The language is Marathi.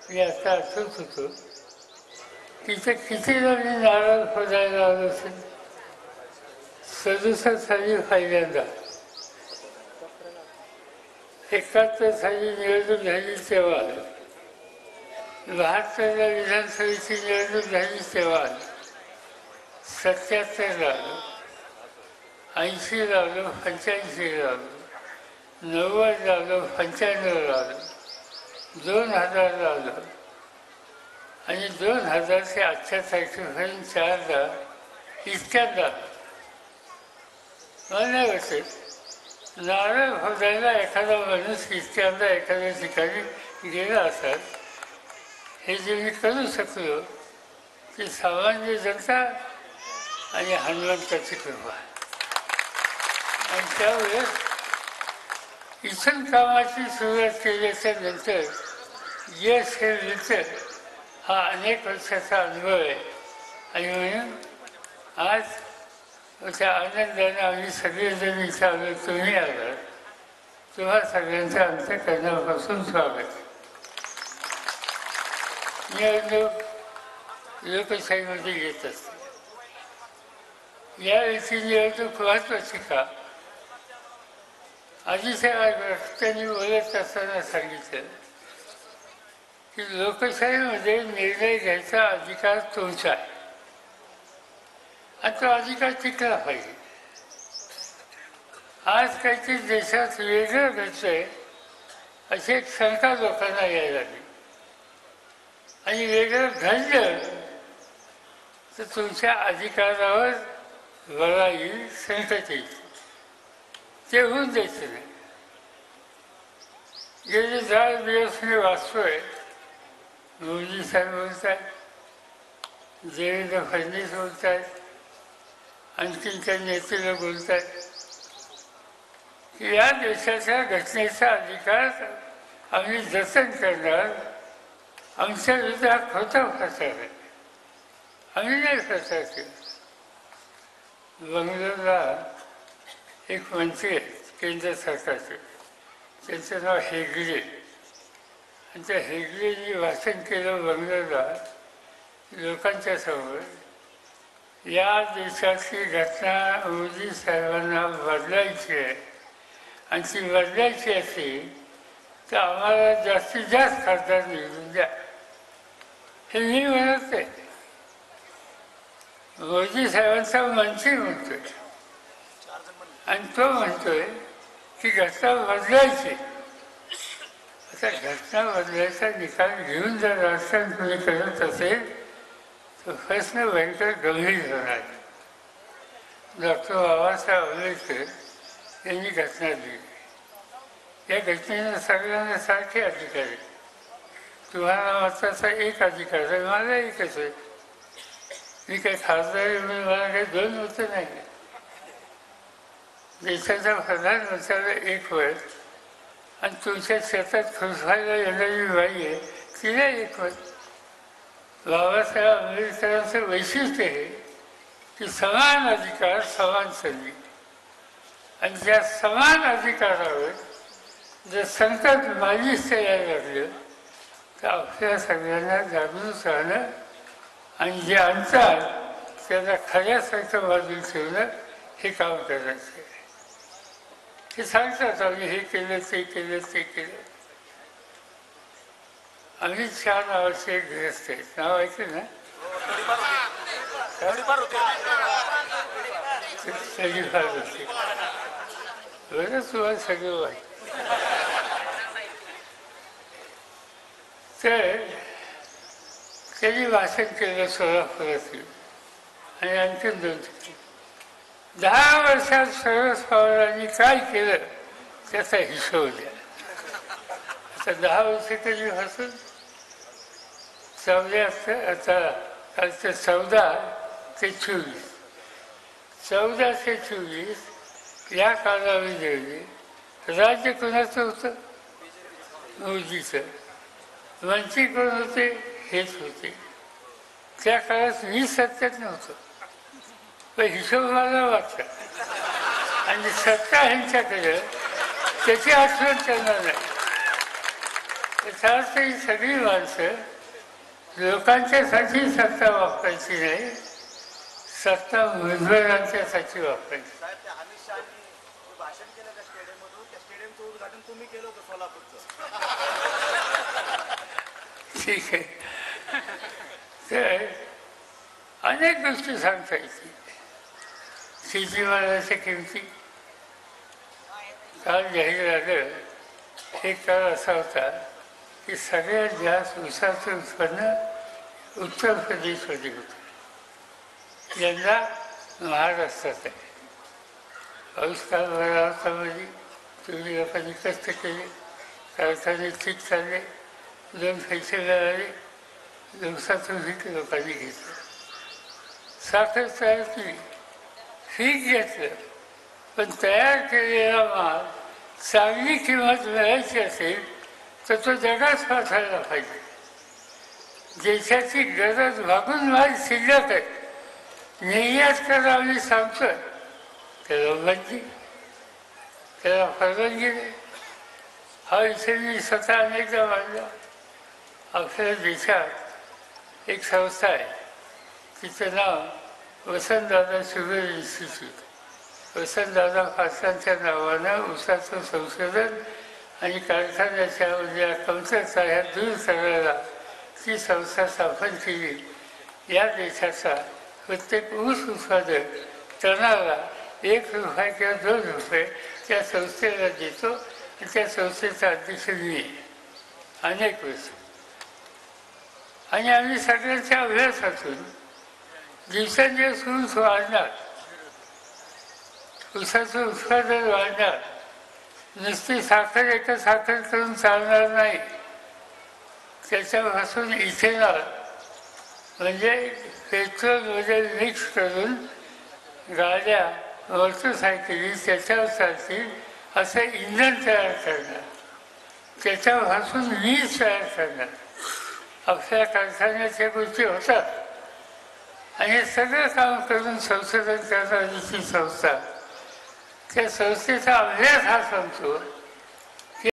मी आता आठवत होतो तिथे किती जणी नारळ फोडायला आलो असेल. 67 साली पहिल्यांदा 71 साली निवडणूक झाली तेव्हा, 72ला विधानसभेची निवडणूक झाली तेव्हा, 77ला आलो, 80ला आलो, 85ला आलो, 90ला आलो, 95ला आलो, 2000ला आलो आणि 2000 ते आजच्या तारखेपर्यंत 4दा इतक्यात आलो. मला नाही वाटत नारळ फोडायला एखादा माणूस इतक्यांदा एखाद्या ठिकाणी गेला असाल. हे जे मी करू शकलो की सामान्य जनता आणि हनुमंताची कृपा. आणि त्यावेळेस इथून कामाची सुरुवात केल्याच्या नंतर यश हे मिळतं हा अनेक वर्षाचा अनुभव आहे. आणि म्हणून आज त्या आनंदाने आम्ही सगळेजण इथं आलो, तुम्ही आलात, तुम्हा सगळ्यांचं अंतःकरणापासून स्वागत. निवडणूक लोकशाहीमध्ये येत असते. यावेळी निवडणूक महत्वाची का? आजीसाहेब त्यांनी बोलत असताना सांगितलं की लोकशाहीमध्ये निर्णय घ्यायचा अधिकार तुमचा आहे आणि तो अधिकार टिकला पाहिजे. आज काहीतरी देशात वेगळं घडतंय अशी एक शंका लोकांना यायला लागली आणि वेगळं घडलं तर तुमच्या अधिकारावर बळा येईल, संकट येईल. ते होऊन द्यायचं नाही. गेले 10 दिवस मी वाचतोय, मोदी साहेब बोलत आहेत, देवेंद्र फडणवीस बोलत आहेत, आणखीन काही नेते बोलत आहेत की या देशाच्या घटनेचा अधिकार आम्ही जतन करणार. आमच्या विरुद्ध हा खोटा प्रचार आहे, आम्ही नाही प्रचार केला. बंगलोरला एक मंत्री आहेत केंद्र सरकारचे, त्यांचं नाव हेगडे. आणि त्या हेगडेंनी भाषण केलं बंगलोरला लोकांच्या समोर. या देशाची घटना मोदी साहेबांना बदलायची आहे आणि ती बदलायची असेल तर आम्हाला जास्तीत जास्त खासदार निवडून द्या. हे मी म्हणत आहे, मोदी साहेबांचा मंत्री म्हणतोय आणि तो म्हणतोय की घटना बदलायची. आता घटना बदलायचा निकाल घेऊन जर राजकारण कोणी करत असेल तर प्रश्न भयंकर गंभीर होणार. डॉक्टर बाबासाहेब आंबेडकर यांनी घटना दिली. या घटनेनं सगळ्यांना सारखे अधिकार आहे. तुम्हाला मताचा एक अधिकार आहे, मला एकच आहे. मी काही खासदार म्हणून मला काही 2 मतं नाही. देशाच्या प्रधानमंत्र्याला 1 वय आणि तुमच्या शेतात खुरसायला येणारी बाई आहे तिला 1 वय. बाबासाहेब आंबेडकरांचं वैशिष्ट्य आहे की समान अधिकार समान संधी. आणि त्या समान अधिकारावर जर संकट मालीच यायला लागलं तर आपल्या सगळ्यांना जागृत राहणं आणि जे आणतात त्याला खऱ्यासारखं बाजूला ठेवणं हे काम करायचं आहे. ते सांगतात आम्ही हे केलं, ते केलं, ते केलं. अमित शहा नावाचे एक गृहस्थ आहेत, नाव ऐकलं ना? सगळी फार होते बरंच तुम्हाला सगळं वाईट. तर त्यांनी भाषण केलं सोलापुरातील आणि आणखी 2 ठिकाणी. 10 वर्षात शरद पवारांनी काय केलं त्याचा हिशोब द्या. आता 10 वर्ष कधी पासून 14 आता कालचं 14 ते 24, 14 ते 24 या कालावधीमध्ये राज्य कोणाचं होतं? मोदीचं. मंत्री कोण होते? हेच होते. त्या काळात मी सत्तेत नव्हतं, पण हिशोब मला वाटतं. आणि सत्ता ह्यांच्याकडे त्याची आठवण त्यांना नाही. याचा अर्थ ही सगळी माणसं लोकांच्यासाठी सत्ता वापरायची नाही, सत्ता उमेदवारांच्यासाठी वापरायची. साहेब त्या अमित शहानी भाषण केलं त्या स्टेडियममधून, त्या स्टेडियमचं उद्घाटन तुम्ही केलं होतं सोलापूरचं. ठीक आहे. तर अनेक गोष्टी सांगता येतील. शेतीमालाच्या किमती काल जाहीर झालं. एक काळ असा होता की सगळ्यात जास्त ऊसाचं उत्पन्न उत्तर प्रदेशमध्ये होतं. यंदा महाराष्ट्रात आहे. पाऊस काल बरा होता म्हणजे तुम्ही लोकांनी कष्ट केले, कारखाने ठीक चालले, 2 पैसे मिळाले, ऊसाचं पीक लोकांनी घेतलं, साखर तयार केली, पीक घेतलं. पण तयार केलेला माल चांगली किंमत मिळायची असेल तर तो जगात पाठवायला पाहिजे. देशाची गरज भागून माल शिल्लक आहे, निर्यात करा आम्ही सांगतोय, त्याला बंदी, त्याला परवानगी नाही. हा विषय मी स्वतः अनेकदा मांडला. आपल्या देशात एक संस्था आहे, तिचं नाव वसंतदादा शुगर इन्स्टिट्यूट. वसंतदादा पाटलांच्या नावानं ऊसाचं संशोधन आणि कारखान्याच्या उद्या कमतरता ह्या दूर करायला ती संस्था स्थापन केली. या देशाचा प्रत्येक ऊस उत्पादक टनाला ₹1 किंवा ₹2 त्या संस्थेला देतो. त्या संस्थेचा अध्यक्ष मी आहे अनेक वर्ष. आणि आम्ही सगळ्यांच्या अभ्यासातून दिवसेंदिवस ऊस वाढणार, ऊसाचं उत्पादन वाढणार. नुसती साखर एका साखर करून चालणार नाही. त्याच्यापासून इथेनॉल म्हणजे पेट्रोलमध्ये मिक्स करून गाड्या, मोटरसायकली त्याच्यावर चालतील असं इंधन तयार करणार, त्याच्यापासून वीज तयार करणार. आपल्या कारखान्याच्या गोष्टी होतात. आणि हे सगळं काम करून संशोधन करणारी ती संस्था, त्या संस्थेचा अभ्यास हा सांगतो